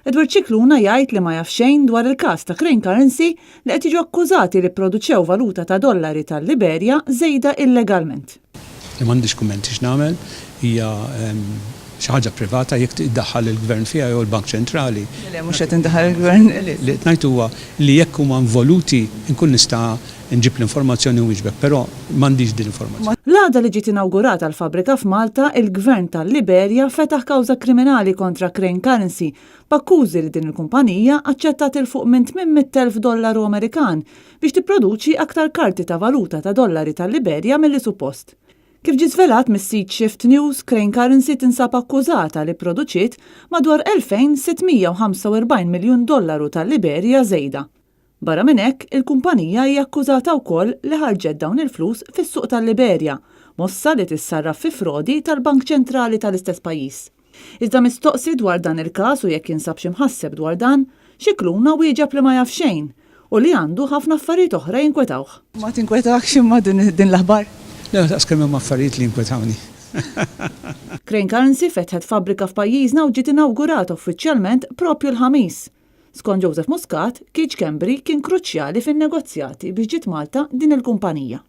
Edward Cicluna jgħid li ma jaf xejn dwar il-każ ta' Crane Currency li qed jiġu akkużati li pproduċew valuta ta' dollari tal-Liberja żejda illegalment. Li m'għandix kummenti x'nagħmel hija xi ħaġa privata jekk tiddaħħal il-Gvern fiha jew il-Bank Ċentrali. Mhux qed indaħħal il-Gvern. Li qed ngħid huwa li jekk huma involuti nkun nista' nġib l-informazzjoni u wieġbek, però m'għandix din l-informazzjoni. L-għada li ġiet inawgurata l-fabrika f'Malta, il-Gvern tal-Liberja fetaħ kawża kriminali kontra Crane Currency b'akkużi li din il-kumpanija aċċettat il fuq minn $800,000 Amerikan biex tipproduċi aktar karti ta' valuta ta' dollari tal-Liberja milli suppost. Kif ġie żvelat mis-sit Shift News, Crane Currency tinsab akkużata li pproduċiet madwar $2,645 miljun tal-Liberja żejda. Barra minn hekk, il-kumpanija hija akkużata wkoll li ħarġet dawn il-flus fis-suq tal-Liberja, mossa li tissarraf fi frodi tal-Bank Ċentrali tal-istess pajjiż. Iżda mistoqsi dwar dan il-każ u jekk jinsab xi mħasseb dwar dan, Cicluna wieġeb li ma jaf xejn u li għandu ħafna affarijiet oħra jinkwetawh. Ma tinkwetawx imma din l-aħbar? Le, taqskemm hemm affarijiet li jinkwetawni. Crane Currency fetħet fabbrika f'pajjiżna u ġiet inawgurata uffiċjalment propju l-ħamis. Skont Joseph Muscat, Keith Kembri kien kruċjali fin-negozjati biex ġiet Malta din il-kumpanija.